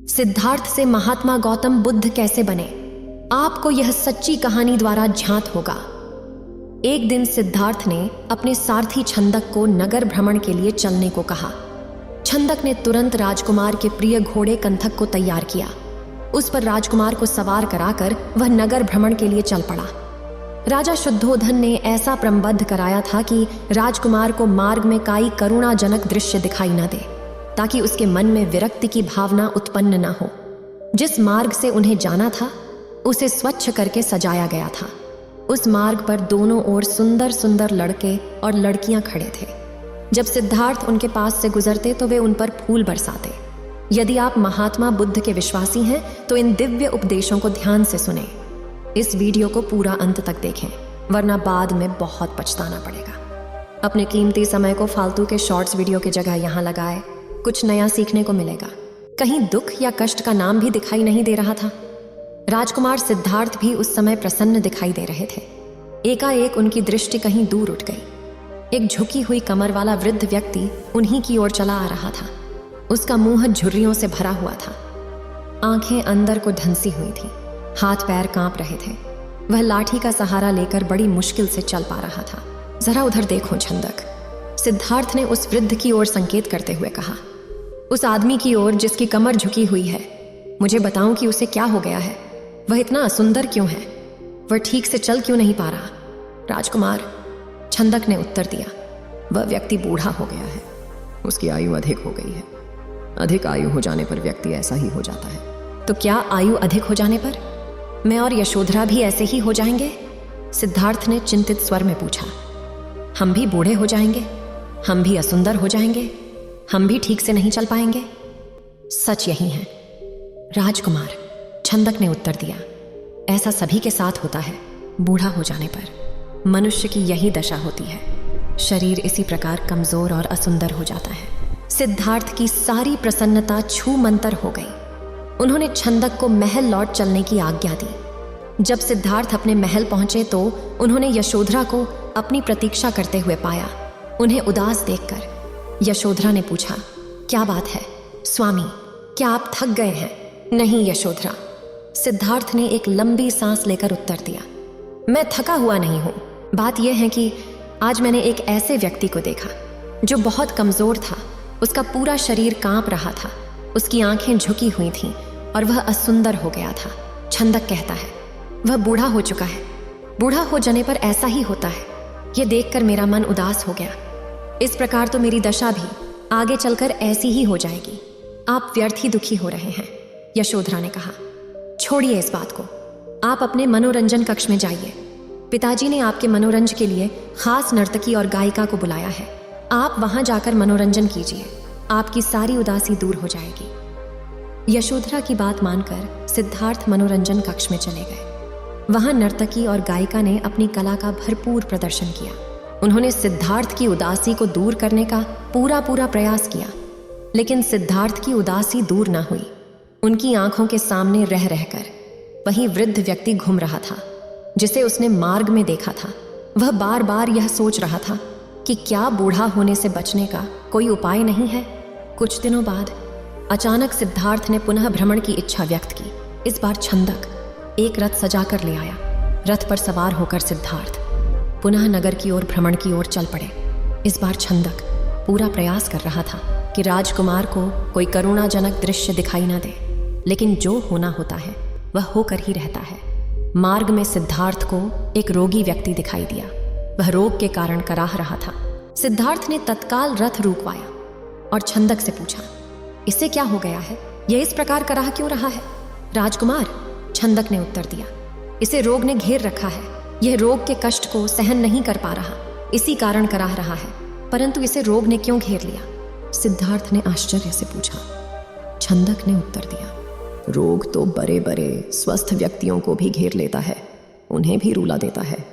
सिद्धार्थ से महात्मा गौतम बुद्ध कैसे बने, आपको यह सच्ची कहानी द्वारा ज्ञात होगा। एक दिन सिद्धार्थ ने अपने सारथी छंदक को नगर भ्रमण के लिए चलने को कहा। छंदक ने तुरंत राजकुमार के प्रिय घोड़े कंथक को तैयार किया। उस पर राजकुमार को सवार कराकर वह नगर भ्रमण के लिए चल पड़ा। राजा शुद्धोधन ने ऐसा प्रबंध कराया था कि राजकुमार को मार्ग में कोई करुणाजनक दृश्य दिखाई न दे, ताकि उसके मन में विरक्ति की भावना उत्पन्न न हो। जिस मार्ग से उन्हें जाना था उसे स्वच्छ करके सजाया गया था। उस मार्ग पर दोनों ओर सुंदर सुंदर लड़के और लड़कियां खड़े थे। जब सिद्धार्थ उनके पास से गुजरते तो वे उन पर फूल बरसाते। यदि आप महात्मा बुद्ध के विश्वासी हैं तो इन दिव्य उपदेशों को ध्यान से सुने। इस वीडियो को पूरा अंत तक देखें, वरना बाद में बहुत पछताना पड़ेगा। अपने कीमती समय को फालतू के शॉर्ट्स वीडियो की जगह यहाँ लगाए, कुछ नया सीखने को मिलेगा। कहीं दुख या कष्ट का नाम भी दिखाई नहीं दे रहा था। राजकुमार सिद्धार्थ भी उस समय प्रसन्न दिखाई दे रहे थे। एकाएक उनकी दृष्टि कहीं दूर उठ गई। एक झुकी हुई कमर वाला वृद्ध व्यक्ति उन्हीं की ओर चला आ रहा था। उसका मुंह झुर्रियों से भरा हुआ था, आंखें अंदर को धंसी हुई थी, हाथ पैर कांप रहे थे। वह लाठी का सहारा लेकर बड़ी मुश्किल से चल पा रहा था। जरा उधर देखो छंदक, सिद्धार्थ ने उस वृद्ध की ओर संकेत करते हुए कहा। उस आदमी की ओर जिसकी कमर झुकी हुई है। मुझे बताऊं कि उसे क्या हो गया है, वह इतना असुंदर क्यों है, वह ठीक से चल क्यों नहीं पा रहा। राजकुमार, छंदक ने उत्तर दिया, वह व्यक्ति बूढ़ा हो गया है, उसकी आयु अधिक हो गई है। अधिक आयु हो जाने पर व्यक्ति ऐसा ही हो जाता है। तो क्या आयु अधिक हो जाने पर मैं और यशोधरा भी ऐसे ही हो जाएंगे? सिद्धार्थ ने चिंतित स्वर में पूछा। हम भी बूढ़े हो जाएंगे, हम भी असुंदर हो जाएंगे, हम भी ठीक से नहीं चल पाएंगे? सच यही है राजकुमार, छंदक ने उत्तर दिया। ऐसा सभी के साथ होता है। बूढ़ा हो जाने पर मनुष्य की यही दशा होती है। शरीर इसी प्रकार कमजोर और असुंदर हो जाता है। सिद्धार्थ की सारी प्रसन्नता छू मंतर हो गई। उन्होंने छंदक को महल लौट चलने की आज्ञा दी। जब सिद्धार्थ अपने महल पहुंचे तो उन्होंने यशोधरा को अपनी प्रतीक्षा करते हुए पाया। उन्हें उदास देखकर यशोधरा ने पूछा, क्या बात है स्वामी, क्या आप थक गए हैं? नहीं यशोधरा, सिद्धार्थ ने एक लंबी सांस लेकर उत्तर दिया, मैं थका हुआ नहीं हूं। बात यह है कि आज मैंने एक ऐसे व्यक्ति को देखा जो बहुत कमजोर था। उसका पूरा शरीर कांप रहा था, उसकी आंखें झुकी हुई थीं और वह असुंदर हो गया था। छंदक कहता है वह बूढ़ा हो चुका है। बूढ़ा हो जाने पर ऐसा ही होता है। यह देखकर मेरा मन उदास हो गया। इस प्रकार तो मेरी दशा भी आगे चलकर ऐसी ही हो जाएगी। आप व्यर्थ ही दुखी हो रहे हैं, यशोधरा ने कहा। छोड़िए इस बात को, आप अपने मनोरंजन कक्ष में जाइए। पिताजी ने आपके मनोरंजन के लिए खास नर्तकी और गायिका को बुलाया है। आप वहां जाकर मनोरंजन कीजिए, आपकी सारी उदासी दूर हो जाएगी। यशोधरा की बात मानकर सिद्धार्थ मनोरंजन कक्ष में चले गए। वहां नर्तकी और गायिका ने अपनी कला का भरपूर प्रदर्शन किया। उन्होंने सिद्धार्थ की उदासी को दूर करने का पूरा प्रयास किया, लेकिन सिद्धार्थ की उदासी दूर न हुई। उनकी आंखों के सामने रह रहकर वही वृद्ध व्यक्ति घूम रहा था जिसे उसने मार्ग में देखा था। वह बार बार यह सोच रहा था कि क्या बूढ़ा होने से बचने का कोई उपाय नहीं है। कुछ दिनों बाद अचानक सिद्धार्थ ने पुनः भ्रमण की इच्छा व्यक्त की। इस बार छंदक एक रथ सजाकर ले आया। रथ पर सवार होकर सिद्धार्थ पुनः नगर की ओर भ्रमण की ओर चल पड़े। इस बार छंदक पूरा प्रयास कर रहा था कि राजकुमार को कोई करुणाजनक दृश्य दिखाई न दे, लेकिन जो होना होता है वह होकर ही रहता है। मार्ग में सिद्धार्थ को एक रोगी व्यक्ति दिखाई दिया। वह रोग के कारण कराह रहा था। सिद्धार्थ ने तत्काल रथ रुकवाया और छंदक से पूछा, इसे क्या हो गया है? यह इस प्रकार कराह क्यों रहा है? राजकुमार, छंदक ने उत्तर दिया, इसे रोग ने घेर रखा है। यह रोग के कष्ट को सहन नहीं कर पा रहा, इसी कारण कराह रहा है। परंतु इसे रोग ने क्यों घेर लिया? सिद्धार्थ ने आश्चर्य से पूछा। छंदक ने उत्तर दिया, रोग तो बड़े बड़े स्वस्थ व्यक्तियों को भी घेर लेता है, उन्हें भी रुला देता है।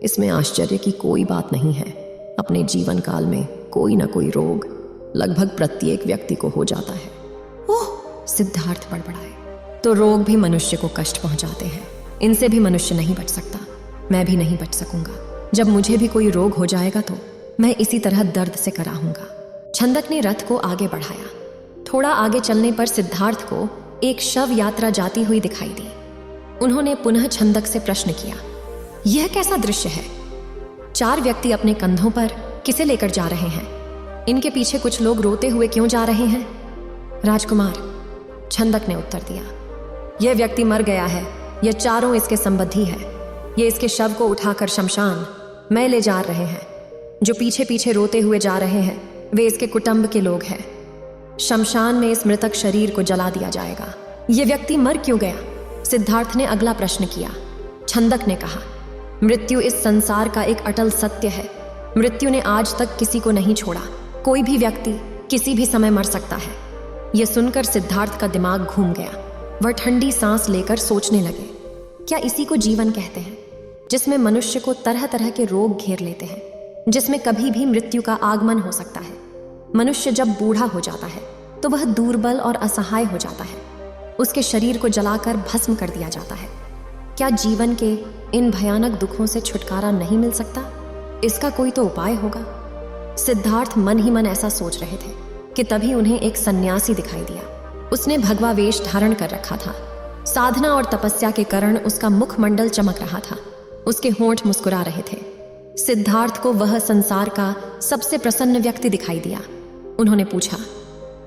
इसमें आश्चर्य की कोई बात नहीं है। अपने जीवन काल में कोई ना कोई रोग लगभग प्रत्येक व्यक्ति को हो जाता है। ओह, सिद्धार्थ बड़बड़ाए, तो रोग भी मनुष्य को कष्ट पहुंचाते हैं। इनसे भी मनुष्य नहीं बच सकता, मैं भी नहीं बच सकूंगा। जब मुझे भी कोई रोग हो जाएगा तो मैं इसी तरह दर्द से कराहूंगा। छंदक ने रथ को आगे बढ़ाया। थोड़ा आगे चलने पर सिद्धार्थ को एक शव यात्रा जाती हुई दिखाई दी। उन्होंने पुनः छंदक से प्रश्न किया, यह कैसा दृश्य है? 4 व्यक्ति अपने कंधों पर किसे लेकर जा रहे हैं? इनके पीछे कुछ लोग रोते हुए क्यों जा रहे हैं? राजकुमार, छंदक ने उत्तर दिया, यह व्यक्ति मर गया है। यह चारों इसके संबंधी है। ये इसके शव को उठाकर शमशान में ले जा रहे हैं। जो पीछे पीछे रोते हुए जा रहे हैं वे इसके कुटुंब के लोग हैं। शमशान में इस मृतक शरीर को जला दिया जाएगा। ये व्यक्ति मर क्यों गया? सिद्धार्थ ने अगला प्रश्न किया। छंदक ने कहा, मृत्यु इस संसार का एक अटल सत्य है। मृत्यु ने आज तक किसी को नहीं छोड़ा। कोई भी व्यक्ति किसी भी समय मर सकता है। यह सुनकर सिद्धार्थ का दिमाग घूम गया। वह ठंडी सांस लेकर सोचने लगे, क्या इसी को जीवन कहते हैं, जिसमें मनुष्य को तरह तरह के रोग घेर लेते हैं, जिसमें कभी भी मृत्यु का आगमन हो सकता है। मनुष्य जब बूढ़ा हो जाता है तो वह दुर्बल और असहाय हो जाता है। उसके शरीर को जलाकर भस्म कर दिया जाता है। क्या जीवन के इन भयानक दुखों से छुटकारा नहीं मिल सकता? इसका कोई तो उपाय होगा। सिद्धार्थ मन ही मन ऐसा सोच रहे थे कि तभी उन्हें एक सन्यासी दिखाई दिया। उसने भगवा वेश धारण कर रखा था। साधना और तपस्या के कारण उसका मुखमंडल चमक रहा था। उसके होंठ मुस्कुरा रहे थे। सिद्धार्थ को वह संसार का सबसे प्रसन्न व्यक्ति दिखाई दिया। उन्होंने पूछा,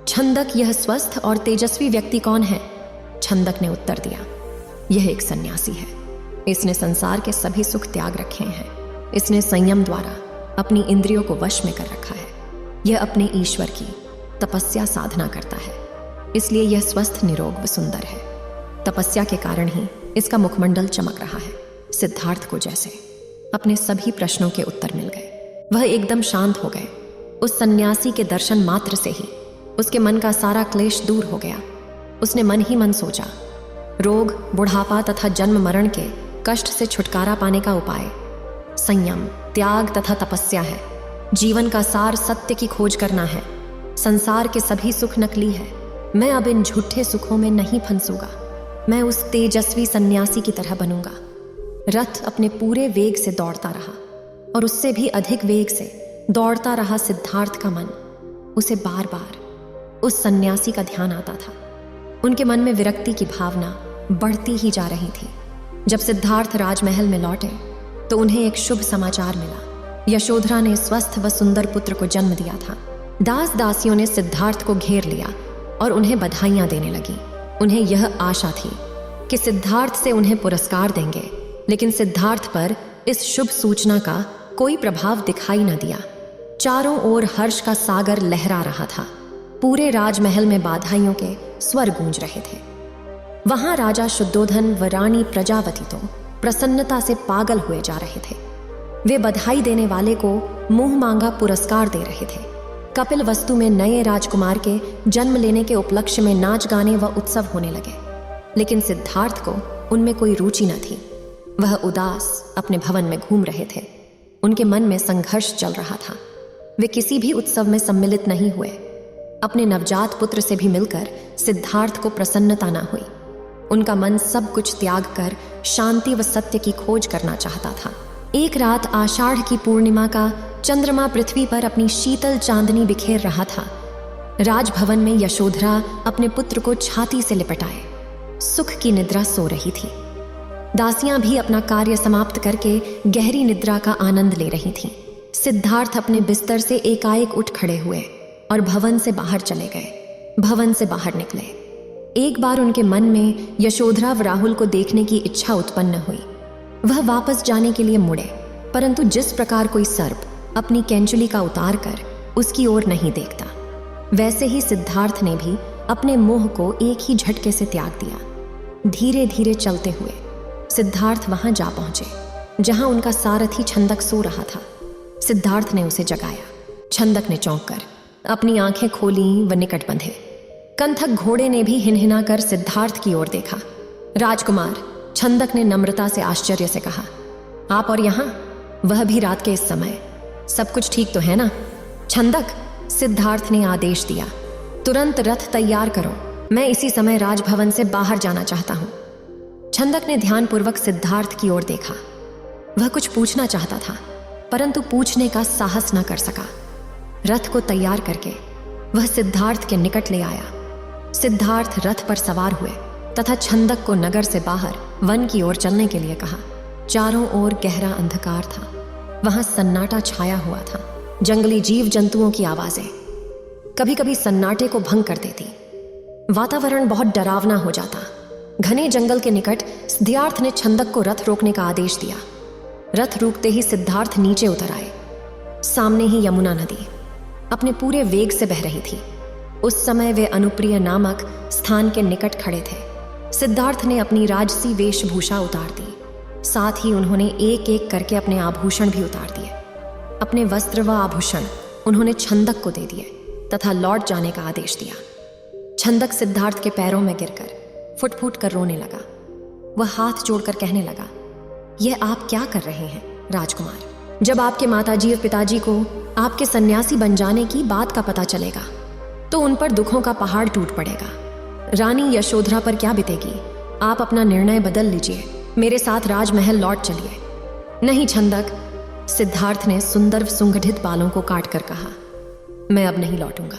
छंदक, यह स्वस्थ और तेजस्वी व्यक्ति कौन है? छंदक ने उत्तर दिया, यह एक सन्यासी है। इसने संसार के सभी सुख त्याग रखे हैं। इसने संयम द्वारा अपनी इंद्रियों को वश में कर रखा है। यह अपने ईश्वर की तपस्या साधना करता है, इसलिए यह स्वस्थ, निरोग व सुंदर है। तपस्या के कारण ही इसका मुखमंडल चमक रहा है। सिद्धार्थ को जैसे अपने सभी प्रश्नों के उत्तर मिल गए। वह एकदम शांत हो गए। उस सन्यासी के दर्शन मात्र से ही उसके मन का सारा क्लेश दूर हो गया। उसने मन ही मन सोचा, रोग, बुढ़ापा तथा जन्म मरण के कष्ट से छुटकारा पाने का उपाय संयम, त्याग तथा तपस्या है। जीवन का सार सत्य की खोज करना है। संसार के सभी सुख नकली है। मैं अब इन झूठे सुखों में नहीं फंसूंगा। मैं उस तेजस्वी सन्यासी की तरह बनूंगा। रथ अपने पूरे वेग से दौड़ता रहा और उससे भी अधिक वेग से दौड़ता रहा सिद्धार्थ का मन। उसे बार बार उस सन्यासी का ध्यान आता था। उनके मन में विरक्ति की भावना बढ़ती ही जा रही थी। जब सिद्धार्थ राजमहल में लौटे तो उन्हें एक शुभ समाचार मिला। यशोधरा ने स्वस्थ व सुंदर पुत्र को जन्म दिया था। दास दासियों ने सिद्धार्थ को घेर लिया और उन्हें बधाइयां देने लगी। उन्हें यह आशा थी कि सिद्धार्थ से उन्हें पुरस्कार देंगे, लेकिन सिद्धार्थ पर इस शुभ सूचना का कोई प्रभाव दिखाई न दिया। चारों ओर हर्ष का सागर लहरा रहा था। पूरे राजमहल में बधाइयों के स्वर गूंज रहे थे। वहां राजा शुद्धोधन व रानी प्रजावती तो प्रसन्नता से पागल हुए जा रहे थे। वे बधाई देने वाले को मुंह मांगा पुरस्कार दे रहे थे। कपिल वस्तु में नए राजकुमार के जन्म लेने के उपलक्ष्य में नाच गाने व उत्सव होने लगे, लेकिन सिद्धार्थ को उनमें कोई रुचि न थी। वह उदास अपने भवन में घूम रहे थे। उनके मन में संघर्ष चल रहा था। वे किसी भी उत्सव में सम्मिलित नहीं हुए। अपने नवजात पुत्र से भी मिलकर सिद्धार्थ को प्रसन्नता न हुई। उनका मन सब कुछ त्याग कर शांति व सत्य की खोज करना चाहता था। एक रात आषाढ़ की पूर्णिमा का चंद्रमा पृथ्वी पर अपनी शीतल चांदनी बिखेर रहा था। राजभवन में यशोधरा अपने पुत्र को छाती से लिपटाए सुख की निद्रा सो रही थी। दासियां भी अपना कार्य समाप्त करके गहरी निद्रा का आनंद ले रही थीं। सिद्धार्थ अपने बिस्तर से एकाएक उठ खड़े हुए और भवन से बाहर चले गए। भवन से बाहर निकले। एक बार उनके मन में यशोधरा व राहुल को देखने की इच्छा उत्पन्न हुई। वह वापस जाने के लिए मुड़े, परंतु जिस प्रकार कोई सर्प अपनी कैंचुली का उतार कर उसकी ओर नहीं देखता, वैसे ही सिद्धार्थ ने भी अपने मोह को एक ही झटके से त्याग दिया। धीरे धीरे चलते हुए सिद्धार्थ वहां जा पहुंचे जहां उनका सारथी छंदक सो रहा था। सिद्धार्थ ने उसे जगाया। छंदक ने चौंक कर अपनी आंखें खोली व निकट बंधे। कंथक घोड़े ने भी हिनहिना कर सिद्धार्थ की ओर देखा। राजकुमार, छंदक ने नम्रता से आश्चर्य से कहा, आप और यहां, वह भी रात के इस समय? सब कुछ ठीक तो है ना? छंदक, सिद्धार्थ ने आदेश दिया, तुरंत रथ तैयार करो। मैं इसी समय राजभवन से बाहर जाना चाहता हूं। छंदक ने ध्यानपूर्वक सिद्धार्थ की ओर देखा। वह कुछ पूछना चाहता था, परंतु पूछने का साहस न कर सका। रथ को तैयार करके वह सिद्धार्थ के निकट ले आया। सिद्धार्थ रथ पर सवार हुए तथा छंदक को नगर से बाहर वन की ओर चलने के लिए कहा। चारों ओर गहरा अंधकार था। वहां सन्नाटा छाया हुआ था। जंगली जीव जंतुओं की आवाजें कभी कभी सन्नाटे को भंग कर देती। वातावरण बहुत डरावना हो जाता। घने जंगल के निकट सिद्धार्थ ने छंदक को रथ रोकने का आदेश दिया। रथ रुकते ही सिद्धार्थ नीचे उतर आए। सामने ही यमुना नदी अपने पूरे वेग से बह रही थी। उस समय वे अनुप्रिय नामक स्थान के निकट खड़े थे। सिद्धार्थ ने अपनी राजसी वेशभूषा उतार दी। साथ ही उन्होंने एक एक करके अपने आभूषण भी उतार दिए। अपने वस्त्र व आभूषण उन्होंने छंदक को दे दिए तथा लौट जाने का आदेश दिया। छंदक सिद्धार्थ के पैरों में गिरकर फुट फुट कर रोने लगा। वह हाथ जोड़कर कहने लगा, यह आप क्या कर रहे हैं राजकुमार? जब आपके माताजी और पिताजी को आपके सन्यासी बन जाने की बात का पता चलेगा तो उन पर दुखों का पहाड़ टूट पड़ेगा। रानी यशोधरा पर क्या बीतेगी? आप अपना निर्णय बदल लीजिए। मेरे साथ राजमहल लौट चलिए। नहीं छंदक, सिद्धार्थ ने सुंदर सुंगठित बालों को काट कर कहा, मैं अब नहीं लौटूंगा।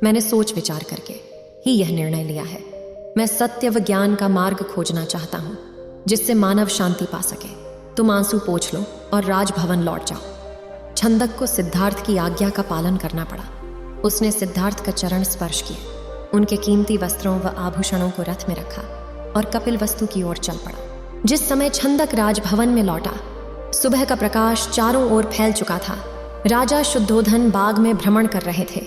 मैंने सोच विचार करके ही यह निर्णय लिया है। मैं सत्य व ज्ञान का मार्ग खोजना चाहता हूं जिससे मानव शांति पा सके। तुम आंसू पोंछ लो और राजभवन लौट जाओ। छंदक को सिद्धार्थ की आज्ञा का पालन करना पड़ा। उसने सिद्धार्थ का चरण स्पर्श किए, उनके कीमती वस्त्रों व आभूषणों को रथ में रखा और कपिल वस्तु की ओर चल पड़ा। जिस समय छंदक राजभवन में लौटा, सुबह का प्रकाश चारों ओर फैल चुका था। राजा शुद्धोधन बाग में भ्रमण कर रहे थे।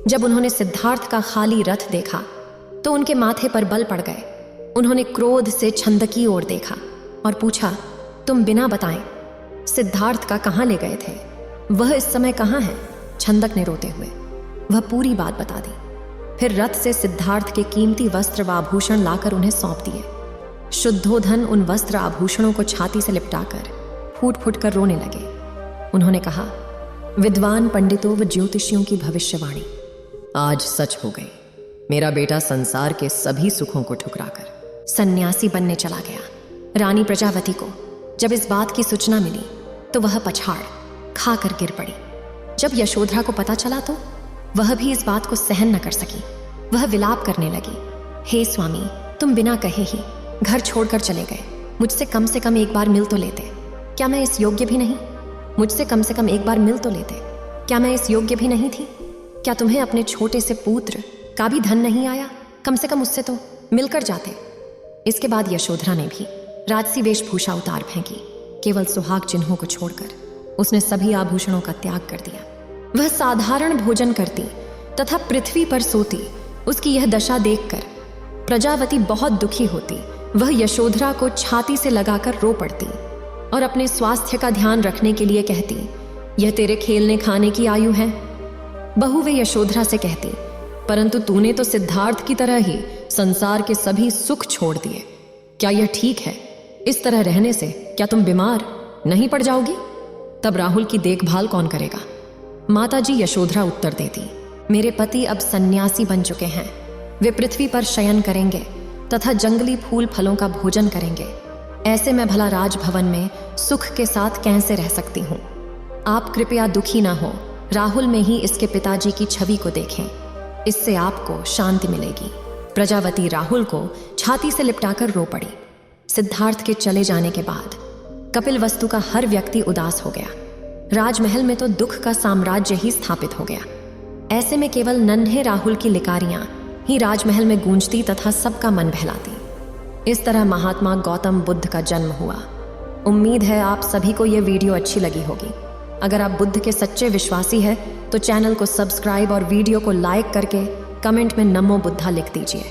जब उन्होंने सिद्धार्थ का खाली रथ देखा तो उनके माथे पर बल पड़ गए। उन्होंने क्रोध से छंदकी ओर देखा और पूछा, तुम बिना बताएं सिद्धार्थ का कहाँ ले गए थे? वह इस समय कहाँ है? छंदक ने रोते हुए वह पूरी बात बता दी। फिर रथ से सिद्धार्थ के कीमती वस्त्र व आभूषण लाकर उन्हें सौंप दिए। शुद्धोधन उन वस्त्र आभूषणों को छाती से लिपटाकर फूट फूट कर रोने लगे। उन्होंने कहा, विद्वान पंडितों व ज्योतिषियों की भविष्यवाणी आज सच हो गई। मेरा बेटा संसार के सभी सुखों को ठुकराकर सन्यासी बनने चला गया। रानी प्रजावती को जब इस बात की सूचना मिली तो वह पछाड़ खाकर गिर पड़ी। जब यशोधरा को पता चला तो वह भी इस बात को सहन न कर सकी। वह विलाप करने लगी, हे स्वामी, तुम बिना कहे ही घर छोड़कर चले गए। मुझसे कम से कम एक बार मिल तो लेते। क्या मैं इस योग्य भी नहीं? मुझसे कम से कम एक बार मिल तो लेते। क्या मैं इस योग्य भी नहीं थी? क्या तुम्हें अपने छोटे से पुत्र का भी धन नहीं आया? कम से कम उससे तो मिलकर जाते। इसके बाद यशोधरा ने भी राजसी वेशभूषा उतार फेंकी। केवल सुहाग चिन्हों को छोड़कर उसने सभी आभूषणों का त्याग कर दिया। वह साधारण भोजन करती तथा पृथ्वी पर सोती। उसकी यह दशा देखकर प्रजावती बहुत दुखी होती। वह यशोधरा को छाती से लगाकर रो पड़ती और अपने स्वास्थ्य का ध्यान रखने के लिए कहती, यह तेरे खेलने खाने की आयु है। बहू वे यशोधरा से कहती, परंतु तूने तो सिद्धार्थ की तरह ही संसार के सभी सुख छोड़ दिए। क्या यह ठीक है? इस तरह रहने से क्या तुम बीमार नहीं पड़ जाओगी? तब राहुल की देखभाल कौन करेगा? माताजी यशोधरा उत्तर देती, मेरे पति अब सन्यासी बन चुके हैं। वे पृथ्वी पर शयन करेंगे तथा जंगली फूल फलों का भोजन करेंगे। ऐसे में भला राजभवन में सुख के साथ कैसे रह सकती हूँ? आप कृपया दुखी ना हो। राहुल में ही इसके पिताजी की छवि को देखें, इससे आपको शांति मिलेगी। प्रजावती राहुल को छाती से लिपटाकर रो पड़ी। सिद्धार्थ के चले जाने के बाद कपिल वस्तु का हर व्यक्ति उदास हो गया। राजमहल में तो दुख का साम्राज्य ही स्थापित हो गया। ऐसे में केवल नन्हे राहुल की लिकारियां ही राजमहल में गूंजती तथा सबका मन बहलाती। इस तरह महात्मा गौतम बुद्ध का जन्म हुआ। उम्मीद है आप सभी को यह वीडियो अच्छी लगी होगी। अगर आप बुद्ध के सच्चे विश्वासी हैं तो चैनल को सब्सक्राइब और वीडियो को लाइक करके कमेंट में नमो बुद्धा लिख दीजिए।